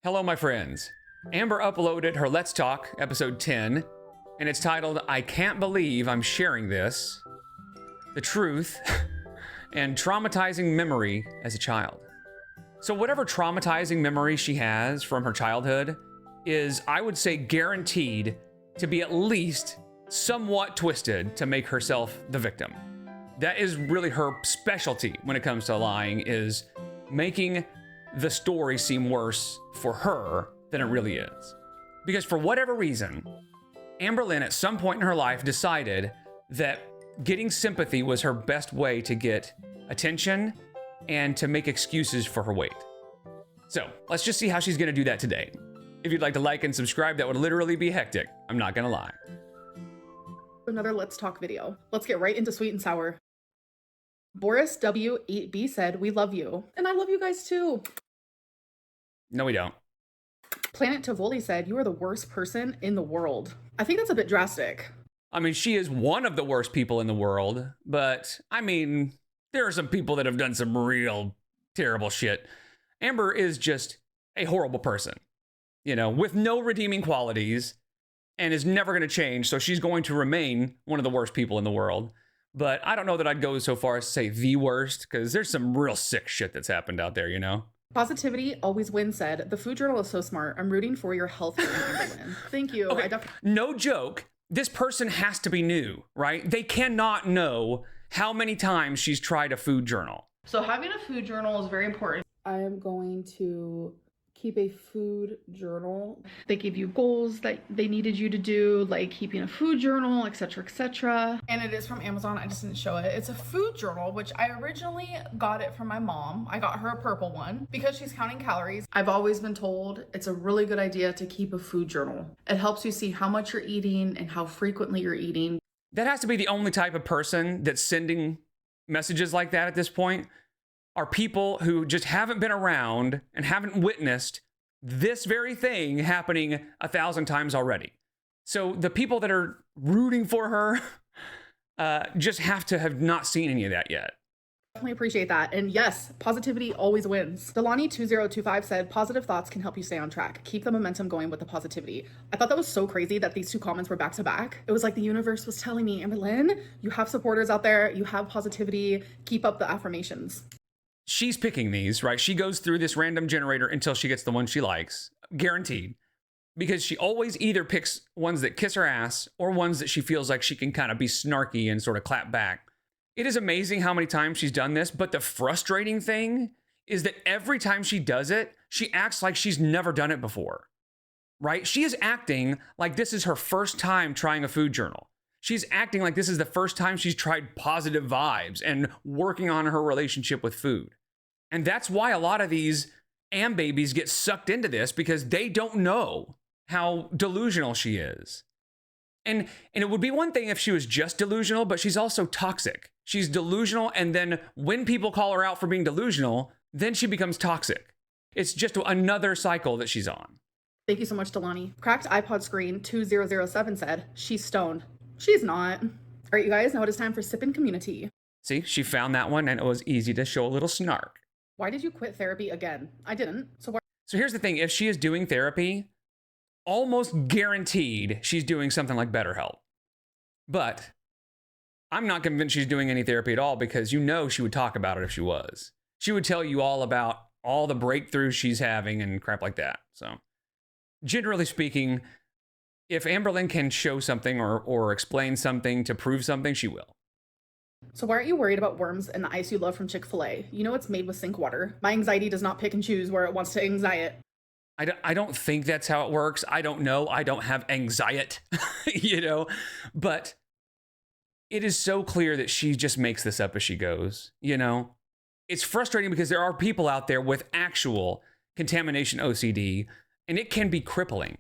Hello, my friends. Amber uploaded her Let's Talk, episode 10, and it's titled, I Can't Believe I'm Sharing This, The Truth, and Traumatizing Memory as a Child. So whatever traumatizing memory she has from her childhood is, I would say, guaranteed to be at least somewhat twisted to make herself the victim. That is really her specialty when it comes to lying, is making the story seem worse for her than it really is. Because for whatever reason, Amberlynn at some point in her life decided that getting sympathy was her best way to get attention and to make excuses for her weight. So let's just see how she's gonna do that today. If you'd like to like and subscribe, that would literally be hectic. I'm not gonna lie. Another Let's Talk video. Let's get right into sweet and sour. Boris W8B said, "We love you." And I love you guys too. No, we don't. Planet Tivoli said, "You are the worst person in the world." I think that's a bit drastic. I mean, she is one of the worst people in the world, but I mean, there are some people that have done some real terrible shit. Amber is just a horrible person, you know, with no redeeming qualities and is never going to change. So she's going to remain one of the worst people in the world. But I don't know that I'd go so far as to say the worst, because there's some real sick shit that's happened out there, you know? Positivity Always Wins said, "The food journal is so smart. I'm rooting for your health here, Amberlynn." Thank you. Okay, no joke. This person has to be new, right? They cannot know how many times she's tried a food journal. So having a food journal is very important. I am going to keep a food journal. They give you goals that they needed you to do, like keeping a food journal, etc., etc. And it is from Amazon. I just didn't show it. It's a food journal, which I originally got it from my mom. I got her a purple one because she's counting calories. I've always been told it's a really good idea to keep a food journal. It helps you see how much you're eating and how frequently you're eating. That has to be the only type of person that's sending messages like that at this point, are people who just haven't been around and haven't witnessed this very thing happening 1,000 times already. So the people that are rooting for her just have to have not seen any of that yet. Definitely appreciate that. And yes, positivity always wins. Delani2025 said, "Positive thoughts can help you stay on track. Keep the momentum going with the positivity." I thought that was so crazy that these two comments were back to back. It was like the universe was telling me, Amberlynn, you have supporters out there. You have positivity. Keep up the affirmations. She's picking these, right? She goes through this random generator until she gets the one she likes, guaranteed. Because she always either picks ones that kiss her ass or ones that she feels like she can kind of be snarky and sort of clap back. It is amazing how many times she's done this, but the frustrating thing is that every time she does it, she acts like she's never done it before, right? She is acting like this is her first time trying a food journal. She's acting like this is the first time she's tried positive vibes and working on her relationship with food. And that's why a lot of these babies get sucked into this, because they don't know how delusional she is. And it would be one thing if she was just delusional, but she's also toxic. She's delusional, and then when people call her out for being delusional, then she becomes toxic. It's just another cycle that she's on. Thank you so much, Delani. Cracked iPod Screen 2007 said, "She's stoned." She's not. All right, you guys, now it is time for Sippin' Community. See, she found that one, and it was easy to show a little snark. Why did you quit therapy again? I didn't. So here's the thing. If she is doing therapy, almost guaranteed she's doing something like BetterHelp. But I'm not convinced she's doing any therapy at all, because you know she would talk about it if she was. She would tell you all about all the breakthroughs she's having and crap like that. So generally speaking, if Amberlynn can show something or explain something to prove something, she will. So why aren't you worried about worms and the ice you love from Chick-fil-A? You know it's made with sink water. My anxiety does not pick and choose where it wants to anxiety. I don't think that's how it works. I don't know. I don't have anxiety, you know, but it is so clear that she just makes this up as she goes, you know. It's frustrating because there are people out there with actual contamination OCD, and it can be crippling.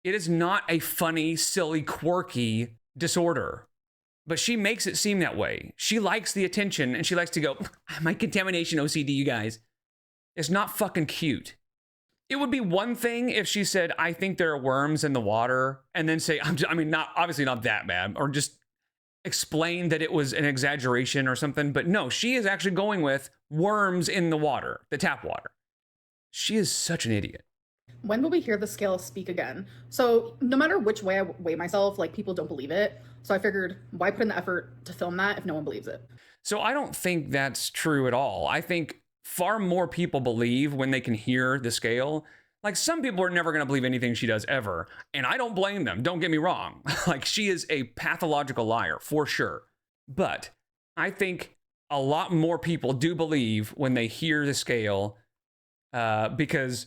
It is not a funny, silly, quirky disorder, but she makes it seem that way. She likes the attention, and she likes to go, my contamination OCD, you guys. It's not fucking cute. It would be one thing if she said, I think there are worms in the water, and then say, obviously not that bad, or just explain that it was an exaggeration or something. But no, she is actually going with worms in the water, the tap water. She is such an idiot. When will we hear the scale speak again? So no matter which way I weigh myself, like people don't believe it. So I figured, why put in the effort to film that if no one believes it? So I don't think that's true at all. I think far more people believe when they can hear the scale. Like, some people are never going to believe anything she does ever. And I don't blame them. Don't get me wrong. Like, she is a pathological liar for sure. But I think a lot more people do believe when they hear the scale, because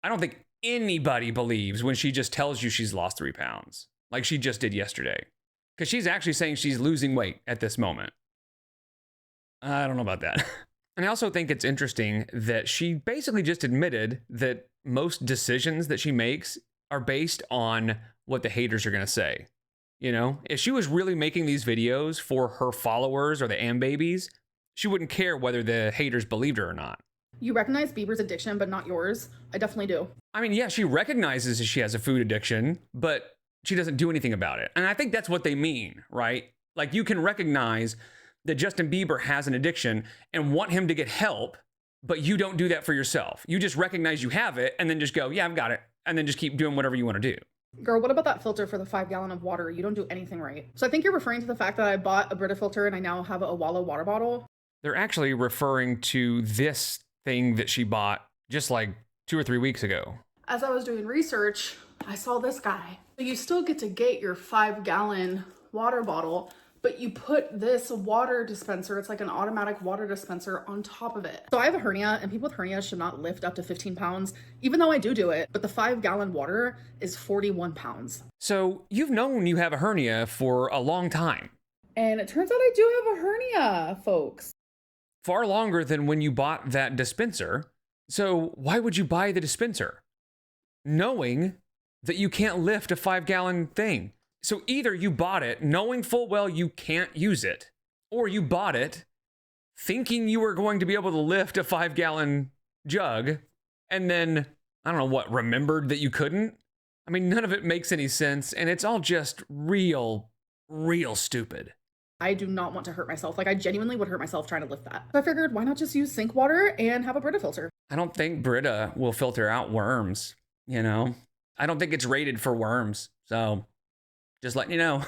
I don't think anybody believes when she just tells you she's lost 3 pounds, like she just did yesterday. Because she's actually saying she's losing weight at this moment. I don't know about that. And I also think it's interesting that she basically just admitted that most decisions that she makes are based on what the haters are going to say. You know, if she was really making these videos for her followers or the babies, she wouldn't care whether the haters believed her or not. You recognize Bieber's addiction, but not yours. I definitely do. I mean, yeah, she recognizes that she has a food addiction, but she doesn't do anything about it. And I think that's what they mean, right? Like, you can recognize that Justin Bieber has an addiction and want him to get help, but you don't do that for yourself. You just recognize you have it and then just go, yeah, I've got it. And then just keep doing whatever you want to do. Girl, what about that filter for the 5 gallon of water? You don't do anything right. So I think you're referring to the fact that I bought a Brita filter and I now have a Wallow water bottle. They're actually referring to this thing that she bought just like 2 or 3 weeks ago. As I was doing research, I saw this guy. So you still get to get your 5 gallon water bottle, but you put this water dispenser, it's like an automatic water dispenser, on top of it. So I have a hernia, and people with hernias should not lift up to 15 pounds, even though I do it, but the 5 gallon water is 41 pounds. So you've known you have a hernia for a long time. And it turns out I do have a hernia, folks. Far longer than when you bought that dispenser. So why would you buy the dispenser, knowing that you can't lift a 5 gallon thing? So either you bought it knowing full well you can't use it, or you bought it thinking you were going to be able to lift a 5 gallon jug, and then, I don't know what, remembered that you couldn't. I mean, none of it makes any sense, and it's all just real stupid. I do not want to hurt myself. Like, I genuinely would hurt myself trying to lift that. So I figured, why not just use sink water and have a Brita filter? I don't think Brita will filter out worms, you know? I don't think it's rated for worms, so just letting you know.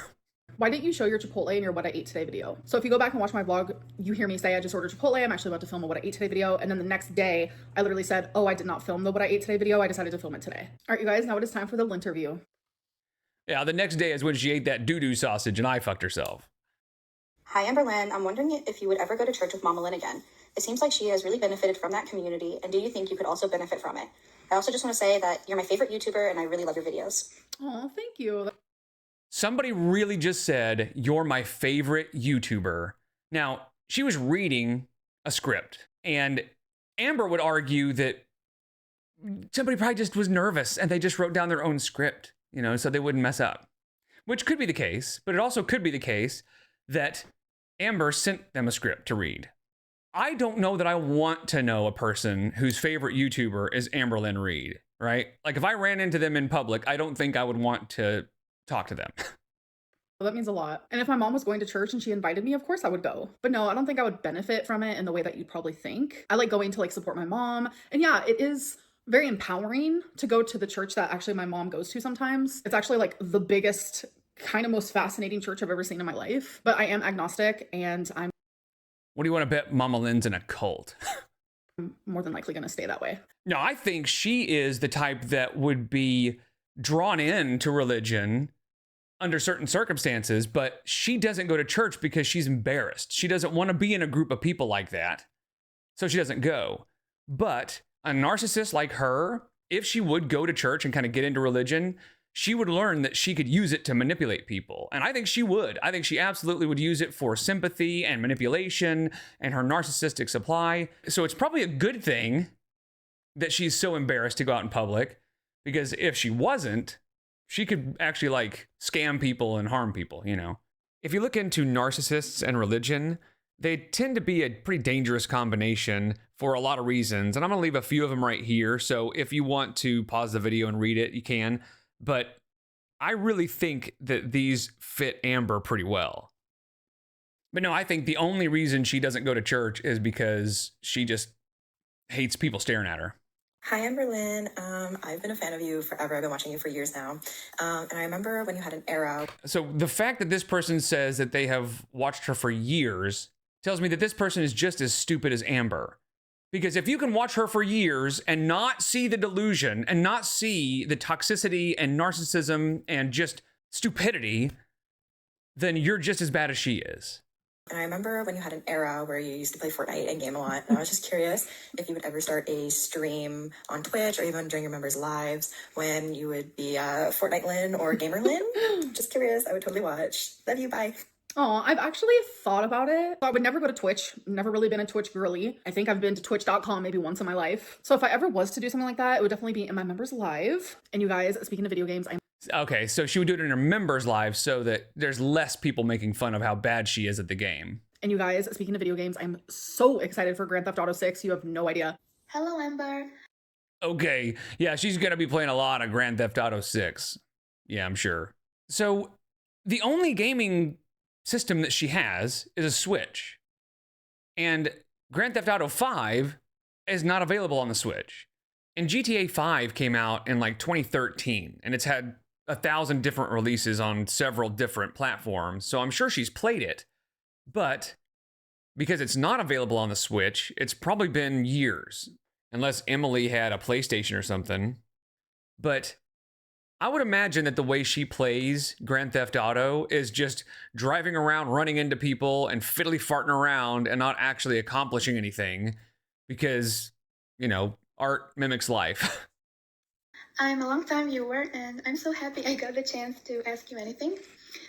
Why didn't you show your Chipotle in your What I Ate Today video? So if you go back and watch my vlog, you hear me say I just ordered Chipotle. I'm actually about to film a What I Ate Today video. And then the next day, I literally said, oh, I did not film the What I Ate Today video. I decided to film it today. All right, you guys, now it is time for the interview. Yeah, the next day is when she ate that doo-doo sausage and I fucked herself. Hi, Amberlynn. I'm wondering if you would ever go to church with Mama Lynn again. It seems like she has really benefited from that community, and do you think you could also benefit from it? I also just want to say that you're my favorite YouTuber, and I really love your videos. Oh, thank you. Somebody really just said, you're my favorite YouTuber. Now, she was reading a script, and Amber would argue that somebody probably just was nervous and they just wrote down their own script, you know, so they wouldn't mess up. Which could be the case, but it also could be the case that Amber sent them a script to read. I don't know that I want to know a person whose favorite YouTuber is Amberlynn Reed, right? Like, if I ran into them in public, I don't think I would want to talk to them. Well, that means a lot. And if my mom was going to church and she invited me, of course I would go. But no, I don't think I would benefit from it in the way that you'd probably think. I like going to like support my mom. And yeah, it is very empowering to go to the church that actually my mom goes to sometimes. It's actually like the biggest, kind of most fascinating church I've ever seen in my life. But I am agnostic, and I'm What do you want to bet Mama Lynn's in a cult? more than likely going to stay that way. No, I think she is the type that would be drawn into religion under certain circumstances, but she doesn't go to church because she's embarrassed. She doesn't want to be in a group of people like that, so she doesn't go. But a narcissist like her, if she would go to church and kind of get into religion, she would learn that she could use it to manipulate people. And I think she would. I think she absolutely would use it for sympathy and manipulation and her narcissistic supply. So it's probably a good thing that she's so embarrassed to go out in public, because if she wasn't, she could actually like scam people and harm people, you know. If you look into narcissists and religion, they tend to be a pretty dangerous combination for a lot of reasons. And I'm going to leave a few of them right here. So if you want to pause the video and read it, you can. But I really think that these fit Amber pretty well. But no, I think the only reason she doesn't go to church is because she just hates people staring at her. Hi, Amberlynn. I've been a fan of you forever. I've been watching you for years now. And I remember when you had an era. So the fact that this person says that they have watched her for years tells me that this person is just as stupid as Amber. Because if you can watch her for years and not see the delusion and not see the toxicity and narcissism and just stupidity, then you're just as bad as she is. And I remember when you had an era where you used to play Fortnite and game a lot. And I was just curious if you would ever start a stream on Twitch or even during your members' lives when you would be Fortnite Lynn or Gamer Lynn. Just curious. I would totally watch. Love you. Bye. Oh, I've actually thought about it. I would never go to Twitch. Never really been a Twitch girly. I think I've been to twitch.com maybe once in my life. So if I ever was to do something like that, it would definitely be in my members' live. And you guys, speaking of video games, Okay, so she would do it in her members' live so that there's less people making fun of how bad she is at the game. And you guys, speaking of video games, I'm so excited for Grand Theft Auto 6. You have no idea. Hello, Amber. Okay, yeah, she's going to be playing a lot of Grand Theft Auto 6. Yeah, I'm sure. So the only gaming system that she has is a Switch. And Grand Theft Auto 5 is not available on the Switch. And GTA 5 came out in like 2013, and it's had 1,000 different releases on several different platforms. So I'm sure she's played it. But because it's not available on the Switch, it's probably been years, unless Emily had a PlayStation or something. But I would imagine that the way she plays Grand Theft Auto is just driving around, running into people, and fiddly farting around and not actually accomplishing anything because, you know, art mimics life. I'm a long-time viewer, and I'm so happy I got the chance to ask you anything.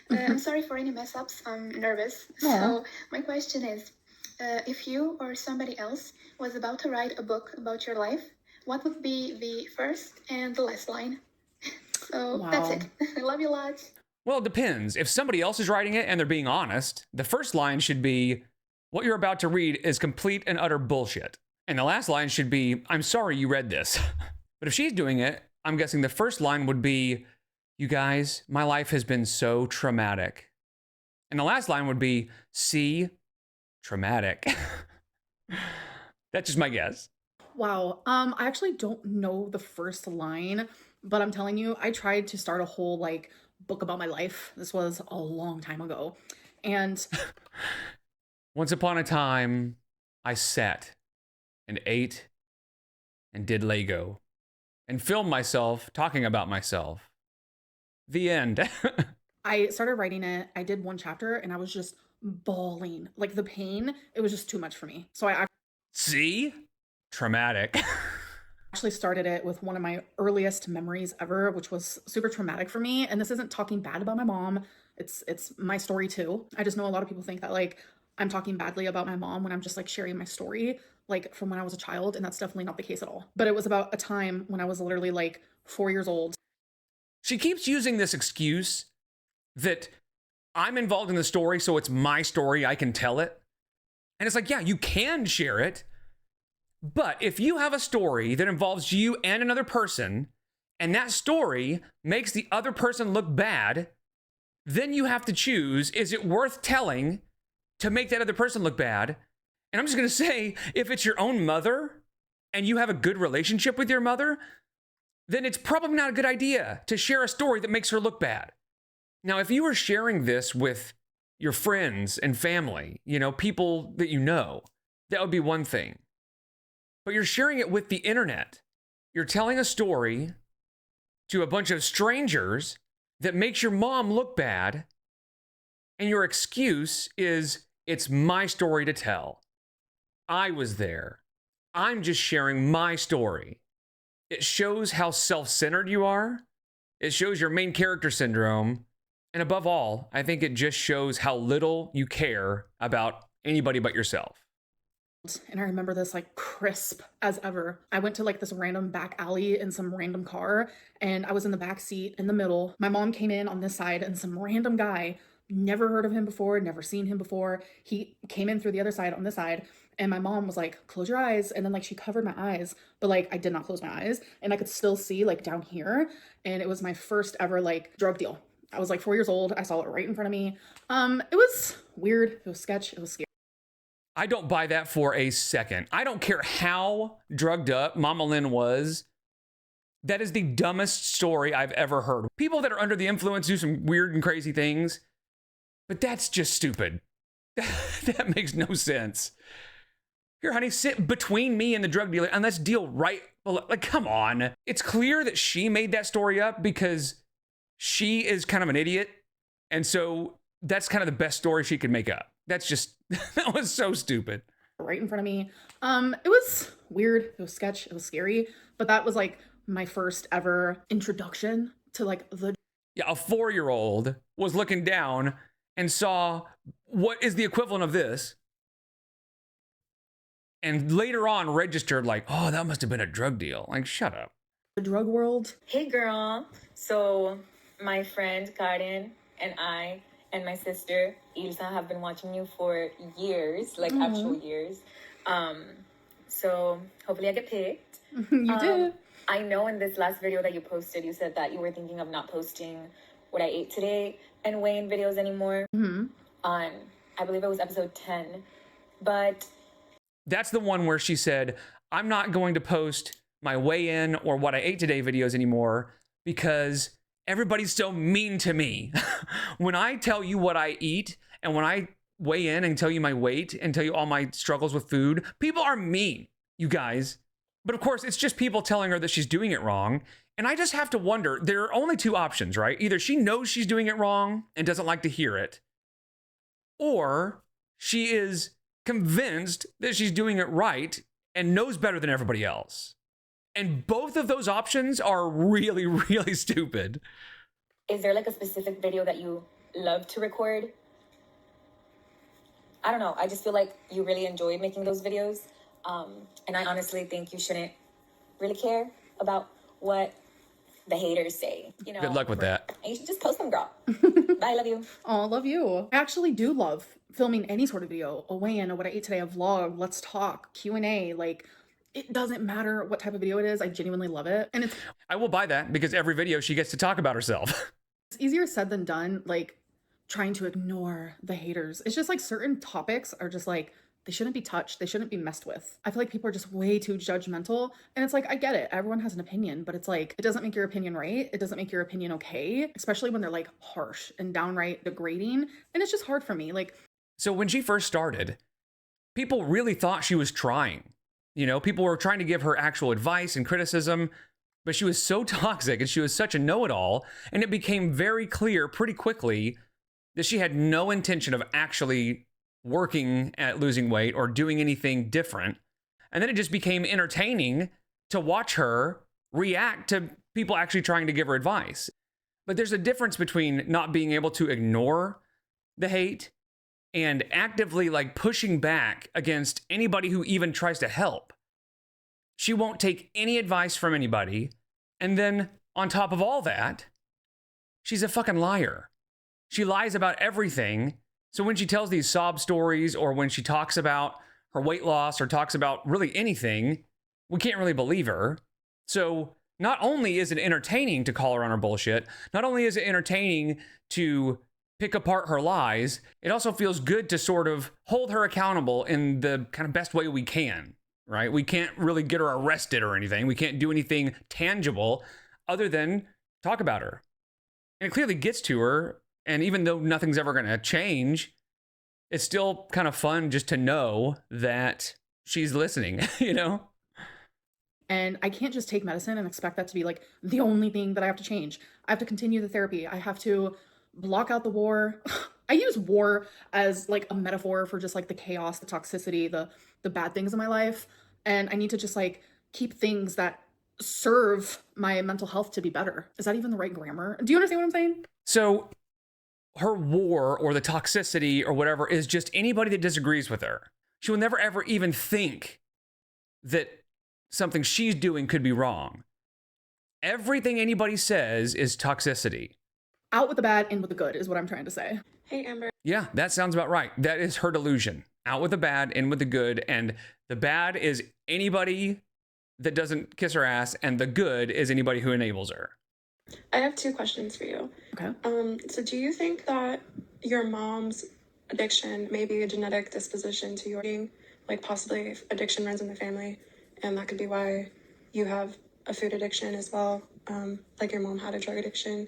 I'm sorry for any mess-ups. I'm nervous. Yeah. So my question is, if you or somebody else was about to write a book about your life, what would be the first and the last line? So that's it. I love you lots. Well, it depends. If somebody else is writing it and they're being honest, the first line should be, what you're about to read is complete and utter bullshit. And the last line should be, I'm sorry you read this. But if she's doing it, I'm guessing the first line would be, you guys, my life has been so traumatic. And the last line would be, see, traumatic. That's just my guess. Wow. I actually don't know the first line, but I'm telling you, I tried to start a whole like book about my life. This was a long time ago. And once upon a time, I sat and ate and did Lego and filmed myself talking about myself. The end. I started writing it. I did one chapter and I was just bawling. Like the pain, it was just too much for me. So I See? Traumatic. actually started it with one of my earliest memories ever, which was super traumatic for me. And this isn't talking bad about my mom. It's my story too. I just know a lot of people think that like I'm talking badly about my mom when I'm just like sharing my story, like from when I was a child. And that's definitely not the case at all. But it was about a time when I was literally like 4 years old. She keeps using this excuse that I'm involved in the story, so it's my story, I can tell it. And it's like, yeah, you can share it. But if you have a story that involves you and another person, and that story makes the other person look bad, then you have to choose, is it worth telling to make that other person look bad? And I'm just going to say, if it's your own mother and you have a good relationship with your mother, then it's probably not a good idea to share a story that makes her look bad. Now, if you were sharing this with your friends and family, you know, people that you know, that would be one thing. But you're sharing it with the internet. You're telling a story to a bunch of strangers that makes your mom look bad, and your excuse is, it's my story to tell. I was there. I'm just sharing my story. It shows how self-centered you are. It shows your main character syndrome. And above all, I think it just shows how little you care about anybody but yourself. And I remember this like crisp as ever. I went to like this random back alley in some random car, and I was in the back seat in the middle. My mom came in on this side, and some random guy, never heard of him before, never seen him before. He came in through the other side on this side, and my mom was like, close your eyes. And then like she covered my eyes, but like I did not close my eyes, and I could still see like down here. And it was my first ever like drug deal. I was like 4 years old. I saw it right in front of me. It was weird. It was sketch. It was scary. I don't buy that for a second. I don't care how drugged up Mama Lynn was. That is the dumbest story I've ever heard. People that are under the influence do some weird and crazy things, but that's just stupid. That makes no sense. Here, honey, sit between me and the drug dealer and let's deal right. Like, come on. It's clear that she made that story up because she is kind of an idiot. And so that's kind of the best story she could make up. That's just, that was so stupid. Right in front of me. It was weird. It was sketch. It was scary. But that was like my first ever introduction to like the... Yeah, a 4-year-old was looking down and saw what is the equivalent of this. And later on registered like, oh, that must have been a drug deal. Like, shut up. The drug world. Hey girl. So my friend Karen and I and my sister Ilsa have been watching you for years, like actual years. So hopefully I get picked. You did. I know in this last video that you posted, you said that you were thinking of not posting what I ate today and Weighin videos anymore on, I believe it was episode 10. But that's the one where she said, I'm not going to post my weigh-in or what I ate today videos anymore because everybody's so mean to me. When I tell you what I eat and when I weigh in and tell you my weight and tell you all my struggles with food, people are mean, you guys. But of course, it's just people telling her that she's doing it wrong. And I just have to wonder, there are only two options, right? Either she knows she's doing it wrong and doesn't like to hear it, or she is convinced that she's doing it right and knows better than everybody else. And both of those options are really, really stupid. is there like a specific video that you love to record? I don't know. I just feel like you really enjoy making those videos. And I honestly think you shouldn't really care about what the haters say. You know, good luck with that. And you should just post them, girl. Bye, love you. Oh, love you. I actually do love filming any sort of video, a weigh-in, or what I ate today, a vlog, let's talk, Q&A. Like, it doesn't matter what type of video it is. I genuinely love it. And I will buy that because every video she gets to talk about herself. it's easier said than done, like trying to ignore the haters. It's just like certain topics are just like, they shouldn't be touched. They shouldn't be messed with. I feel like people are just way too judgmental. And it's like, I get it. Everyone has an opinion, but it's like, it doesn't make your opinion right. It doesn't make your opinion okay, especially when they're like harsh and downright degrading. And it's just hard for me. Like, so when she first started, people really thought she was trying. You know, people were trying to give her actual advice and criticism, but she was so toxic and she was such a know-it-all. And it became very clear pretty quickly that she had no intention of actually working at losing weight or doing anything different. And then it just became entertaining to watch her react to people actually trying to give her advice. But there's a difference between not being able to ignore the hate and actively like pushing back against anybody who even tries to help. She won't take any advice from anybody. And then on top of all that, she's a fucking liar. She lies about everything. So when she tells these sob stories or when she talks about her weight loss or talks about really anything, we can't really believe her. So not only is it entertaining to call her on her bullshit, not only is it entertaining to pick apart her lies, it also feels good to sort of hold her accountable in the kind of best way we can, right? We can't really get her arrested or anything. We can't do anything tangible other than talk about her. And it clearly gets to her. And even though nothing's ever going to change, it's still kind of fun just to know that she's listening, you know? and I can't just take medicine and expect that to be like the only thing that I have to change. I have to continue the therapy. I have to block out the war. I use war as like a metaphor for just like the chaos, the toxicity, the bad things in my life. And I need to just like keep things that serve my mental health to be better. Is that even the right grammar? Do you understand what I'm saying? So her war or the toxicity or whatever is just anybody that disagrees with her. She will never ever even think that something she's doing could be wrong. Everything anybody says is toxicity. Out with the bad, in with the good is what I'm trying to say. Hey, Amber. Yeah, that sounds about right. That is her delusion. Out with the bad, in with the good. And the bad is anybody that doesn't kiss her ass, and the good is anybody who enables her. I have two questions for you. Okay. So do you think that your mom's addiction, maybe a genetic disposition to your eating, like possibly addiction runs in the family, and that could be why you have a food addiction as well, like your mom had a drug addiction.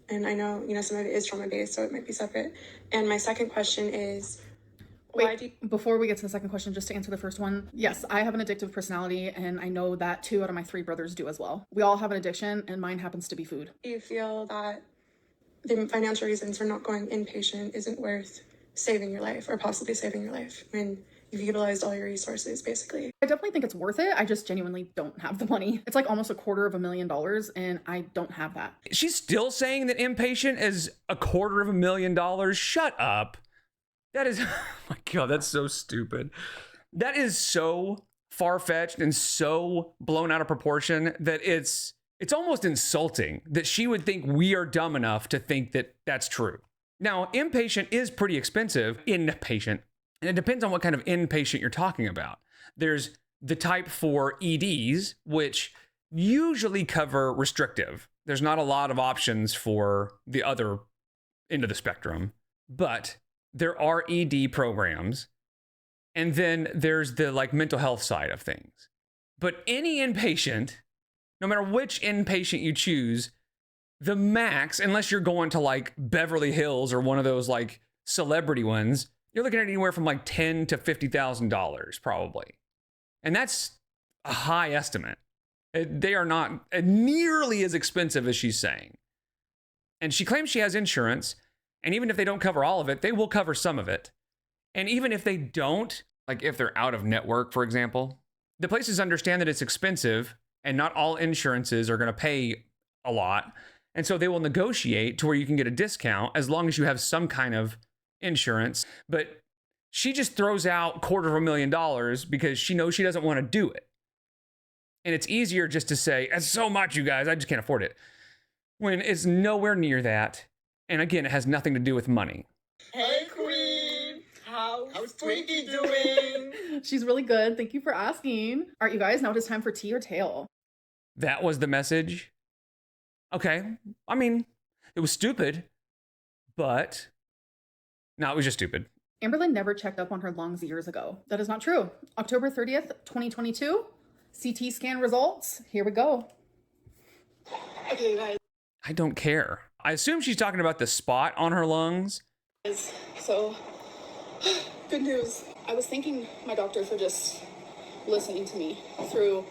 And I know, some of it is trauma-based, so it might be separate. And my second question is, before we get to the second question, just to answer the first one, yes, I have an addictive personality, and I know that 2 out of my 3 brothers do as well. We all have an addiction, and mine happens to be food. Do you feel that the financial reasons for not going inpatient isn't worth saving your life, or possibly saving your life, when you've utilized all your resources, basically? I definitely think it's worth it. I just genuinely don't have the money. It's like almost $250,000, and I don't have that. She's still saying that inpatient is $250,000. Shut up. That is, oh my God, that's so stupid. That is so far-fetched and so blown out of proportion that it's almost insulting that she would think we are dumb enough to think that that's true. Now, inpatient is pretty expensive, inpatient, and it depends on what kind of inpatient you're talking about. There's the type for EDs, which usually cover restrictive. There's not a lot of options for the other end of the spectrum, but there are ED programs, and then there's the mental health side of things. But any inpatient, no matter which inpatient you choose, the max, unless you're going to Beverly Hills or one of those celebrity ones, you're looking at anywhere from $10,000 to $50,000 probably. And that's a high estimate. They are not nearly as expensive as she's saying. And she claims she has insurance. And even if they don't cover all of it, they will cover some of it. And even if they don't, if they're out of network, for example, the places understand that it's expensive and not all insurances are going to pay a lot. And so they will negotiate to where you can get a discount as long as you have some kind of insurance. But she just throws out $250,000 because she knows she doesn't want to do it. And it's easier just to say, it's so much, you guys, I just can't afford it. When it's nowhere near that. And again, it has nothing to do with money. Hey, Queen. How's Twinkie doing? She's really good. Thank you for asking. All right, you guys, now it is time for tea or tail. That was the message. Okay. I mean, it was stupid, but no, it was just stupid. Amberlynn never checked up on her lungs years ago. That is not true. October 30th, 2022, CT scan results. Here we go. Okay, guys. I don't care. I assume she's talking about the spot on her lungs. So, good news. I was thanking my doctor for just listening to me through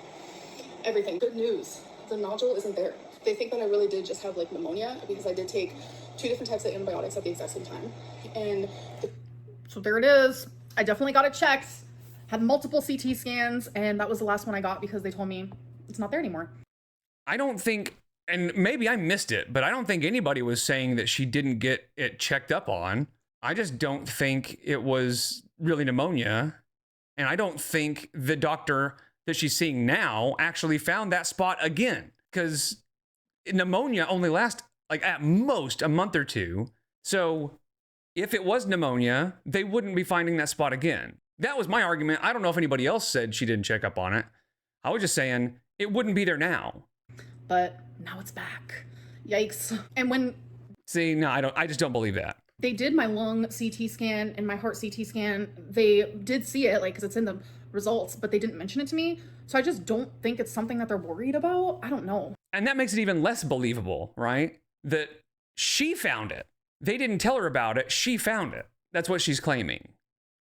everything. Good news. The nodule isn't there. They think that I really did just have pneumonia because I did take 2 different types of antibiotics at the exact same time. And so there it is. I definitely got it checked. Had multiple CT scans, and that was the last one I got because they told me it's not there anymore. I don't think, and maybe I missed it, but I don't think anybody was saying that she didn't get it checked up on. I just don't think it was really pneumonia. And I don't think the doctor that she's seeing now actually found that spot again, because pneumonia only lasts at most a month or 2. So if it was pneumonia, they wouldn't be finding that spot again. That was my argument. I don't know if anybody else said she didn't check up on it. I was just saying it wouldn't be there now. But now it's back. Yikes. And when... See, no, I just don't believe that. They did my lung CT scan and my heart CT scan. They did see it, because it's in the results, but they didn't mention it to me. So I just don't think it's something that they're worried about. I don't know. And that makes it even less believable, right? That she found it. They didn't tell her about it. She found it. That's what she's claiming.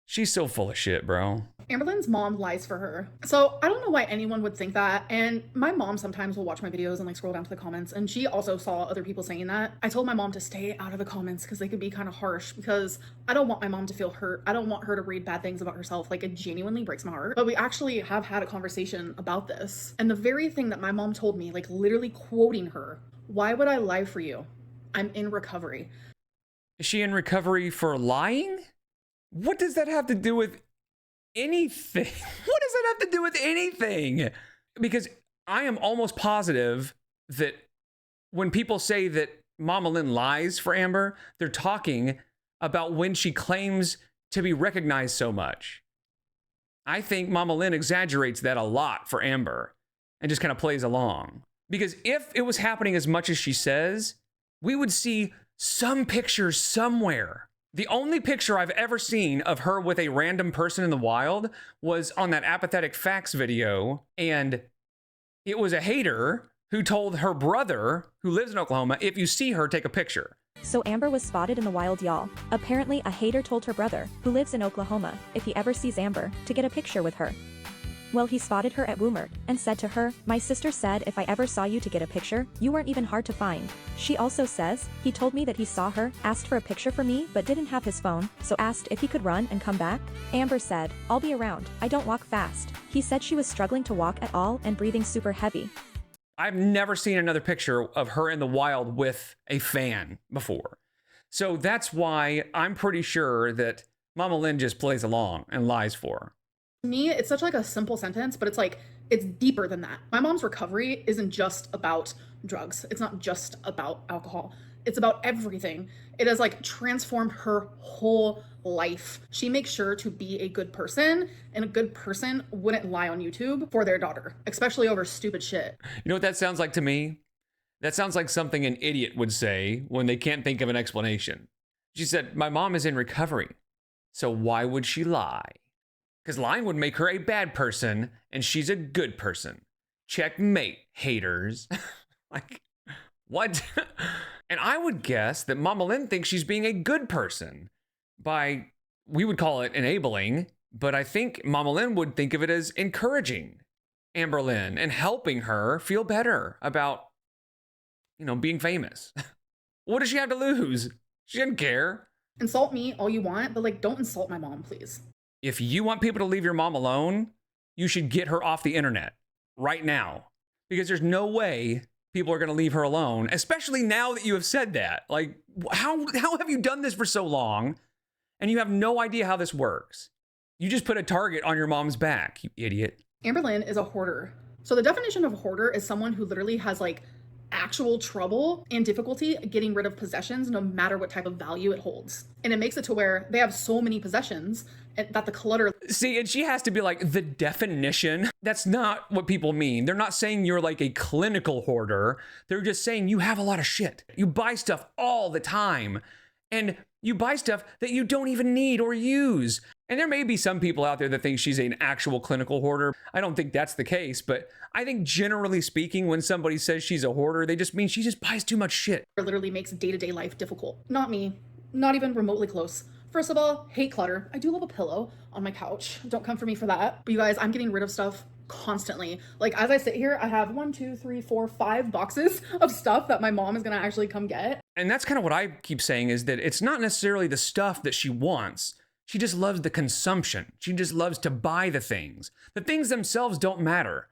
She's so full of shit, bro. Amberlynn's mom lies for her. So I don't know why anyone would think that. And my mom sometimes will watch my videos and scroll down to the comments. And she also saw other people saying that. I told my mom to stay out of the comments because they could be kind of harsh, because I don't want my mom to feel hurt. I don't want her to read bad things about herself. It genuinely breaks my heart. But we actually have had a conversation about this. And the very thing that my mom told me, literally quoting her, "Why would I lie for you? I'm in recovery." Is she in recovery for lying? What does that have to do with anything? What does that have to do with anything? Because I am almost positive that when people say that Mama Lynn lies for Amber, they're talking about when she claims to be recognized so much. I think Mama Lynn exaggerates that a lot for Amber and just kind of plays along. Because if it was happening as much as she says, we would see some picture somewhere The only picture I've ever seen of her with a random person in the wild was on that apathetic facts video. And it was a hater who told her brother, who lives in Oklahoma, if you see her, take a picture. So Amber was spotted in the wild, y'all. Apparently, a hater told her brother, who lives in Oklahoma, if he ever sees Amber, to get a picture with her. Well, he spotted her at Weighin and said to her, "My sister said if I ever saw you to get a picture, you weren't even hard to find." She also says, he told me that he saw her, asked for a picture for me but didn't have his phone, so asked if he could run and come back. Amber said, "I'll be around, I don't walk fast." He said she was struggling to walk at all and breathing super heavy. I've never seen another picture of her in the wild with a fan before. So that's why I'm pretty sure that Mama Lynn just plays along and lies for her. To me, it's such like a simple sentence, but it's like, it's deeper than that. My mom's recovery isn't just about drugs. It's not just about alcohol. It's about everything. It has like transformed her whole life. She makes sure to be a good person, and a good person wouldn't lie on YouTube for their daughter, especially over stupid shit. You know what that sounds like to me? That sounds like something an idiot would say when they can't think of an explanation. She said, "My mom is in recovery, so why would she lie? Because lying would make her a bad person, and she's a good person. Checkmate, haters." Like, what? And I would guess that Mama Lynn thinks she's being a good person by, we would call it enabling, but I think Mama Lynn would think of it as encouraging Amberlynn and helping her feel better about, being famous. What does she have to lose? She doesn't care. Insult me all you want, but like, don't insult my mom, please. If you want people to leave your mom alone, you should get her off the internet right now, because there's no way people are going to leave her alone, especially now that you have said that. Like, how have you done this for so long and you have no idea how this works? You just put a target on your mom's back, you idiot. Amberlynn is a hoarder. So the definition of a hoarder is someone who literally has like actual trouble and difficulty getting rid of possessions no matter what type of value it holds. And it makes it to where they have so many possessions that the clutter... See, and she has to be like, the definition, that's not what people mean. They're not saying you're like a clinical hoarder. They're just saying you have a lot of shit. You buy stuff all the time. And you buy stuff that you don't even need or use. And there may be some people out there that think she's an actual clinical hoarder. I don't think that's the case, but I think generally speaking, when somebody says she's a hoarder, they just mean she just buys too much shit. It literally makes day-to-day life difficult. Not me. Not even remotely close. First of all, hate clutter. I do love a pillow on my couch. Don't come for me for that. But you guys, I'm getting rid of stuff constantly. Like, as I sit here, I have 1, 2, 3, 4, 5 boxes of stuff that my mom is gonna actually come get. And that's kind of what I keep saying, is that it's not necessarily the stuff that she wants. She just loves the consumption. She just loves to buy the things. The things themselves don't matter.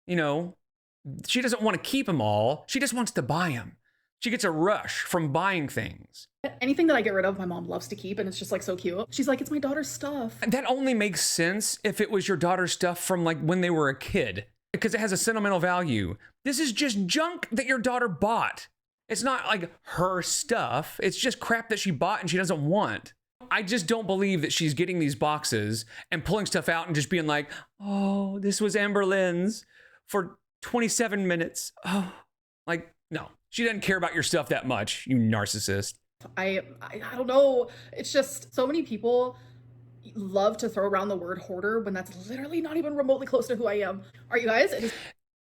She doesn't want to keep them all. She just wants to buy them. She gets a rush from buying things. Anything that I get rid of, my mom loves to keep, and it's just like so cute. She's like, "It's my daughter's stuff." That only makes sense if it was your daughter's stuff from like when they were a kid, because it has a sentimental value. This is just junk that your daughter bought. It's not like her stuff. It's just crap that she bought and she doesn't want. I just don't believe that she's getting these boxes and pulling stuff out and just being like, "Oh, this was Amberlynn's for 27 minutes. Oh, like, no, she doesn't care about your stuff that much, you narcissist." I don't know. It's just so many people love to throw around the word hoarder when that's literally not even remotely close to who I am. Are you guys?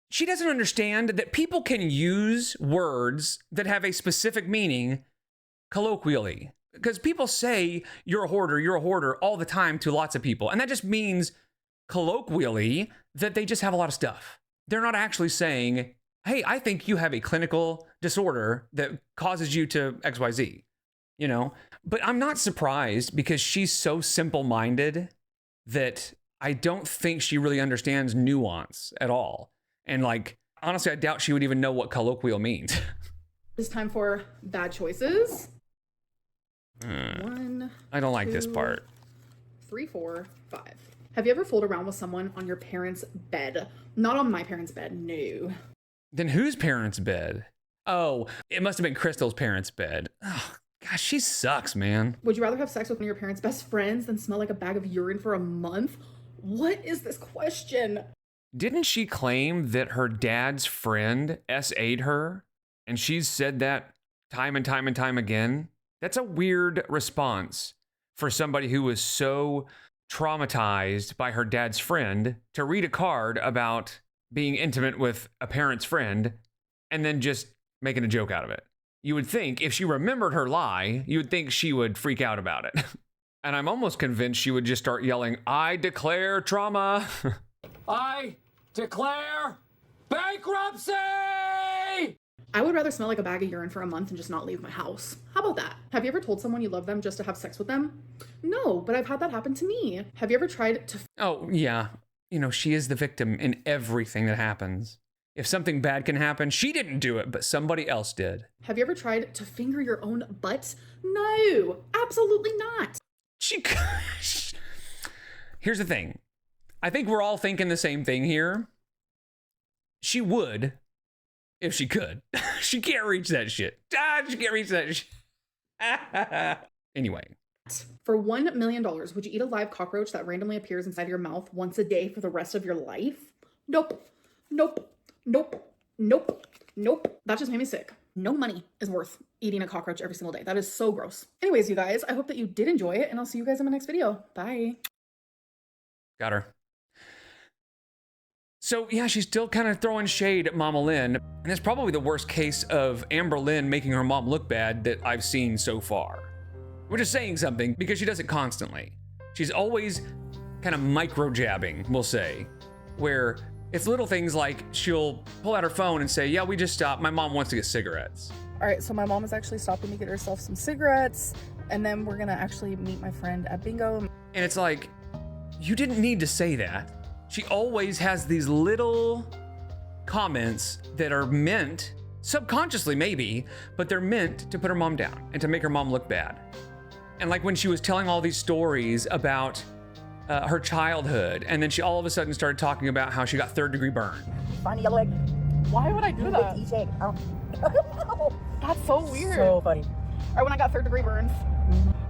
She doesn't understand that people can use words that have a specific meaning colloquially. Because people say you're a hoarder all the time to lots of people. And that just means colloquially that they just have a lot of stuff. They're not actually saying, "Hey, I think you have a clinical disorder that causes you to XYZ, But I'm not surprised, because she's so simple-minded that I don't think she really understands nuance at all. And like, honestly, I doubt she would even know what colloquial means. It's time for bad choices. 1, I don't like this part. 3, 4, 5. Have you ever fooled around with someone on your parents' bed? Not on my parents' bed, no. Then whose parents' bed? Oh, it must have been Crystal's parents' bed. Oh, gosh, she sucks, man. Would you rather have sex with one of your parents' best friends than smell like a bag of urine for a month? What is this question? Didn't she claim that her dad's friend SA'd her? And she's said that time and time and time again, That's a weird response for somebody who was so traumatized by her dad's friend to read a card about being intimate with a parent's friend and then just making a joke out of it. You would think if she remembered her lie, you would think she would freak out about it. And I'm almost convinced she would just start yelling, I declare trauma. I declare bankruptcy! I would rather smell like a bag of urine for a month and just not leave my house. How about that? Have you ever told someone you love them just to have sex with them? No, but I've had that happen to me. Have you ever tried to... Oh, yeah. You know, she is the victim in everything that happens. If something bad can happen, she didn't do it, but somebody else did. Have you ever tried to finger your own butt? No, absolutely not. Here's the thing. I think we're all thinking the same thing here. She would, if she could. She can't reach that shit. She can't reach that shit. Anyway. For $1 million, would you eat a live cockroach that randomly appears inside your mouth once a day for the rest of your life? Nope. Nope. Nope. Nope. Nope. That just made me sick. No money is worth eating a cockroach every single day. That is so gross. Anyways, you guys, I hope that you did enjoy it, and I'll see you guys in my next video. Bye. Got her. So yeah, she's still kind of throwing shade at Mama Lynn, and it's probably the worst case of Amberlynn making her mom look bad that I've seen so far. Which is saying something because she does it constantly. She's always kind of micro jabbing, we'll say, where it's little things like she'll pull out her phone and say, yeah, we just stopped. My mom wants to get cigarettes. All right, so my mom is actually stopping to get herself some cigarettes, and then we're gonna actually meet my friend at bingo. And it's like, you didn't need to say that. She always has these little comments that are meant, subconsciously maybe, but they're meant to put her mom down and to make her mom look bad. And like when she was telling all these stories about her childhood, and then she all of a sudden started talking about how she got third-degree burn. Funny, like, Why would I do that? That's so weird. So funny. Or when I got third-degree burns.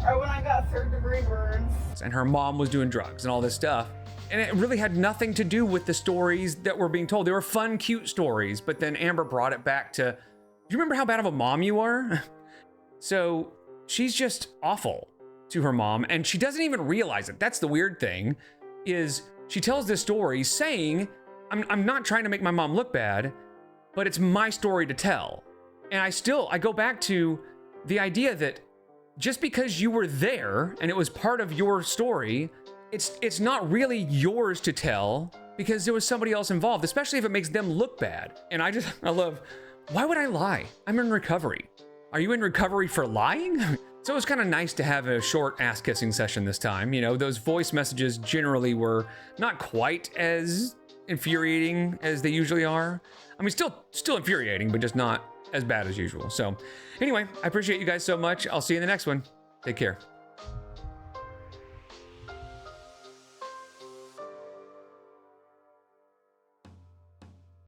Or when I got third-degree burns. And her mom was doing drugs and all this stuff. And it really had nothing to do with the stories that were being told. They were fun, cute stories, but then Amber brought it back to, do you remember how bad of a mom you were? So she's just awful to her mom, and she doesn't even realize it. That's the weird thing, is she tells this story saying, I'm not trying to make my mom look bad, but it's my story to tell. And I go back to the idea that just because you were there and it was part of your story, it's not really yours to tell because there was somebody else involved, especially if it makes them look bad. And I love, why would I lie? I'm in recovery. Are you in recovery for lying? So it was kind of nice to have a short ass kissing session this time. You know, those voice messages generally were not quite as infuriating as they usually are. I mean, still infuriating, but just not as bad as usual. So anyway, I appreciate you guys so much. I'll see you in the next one. Take care.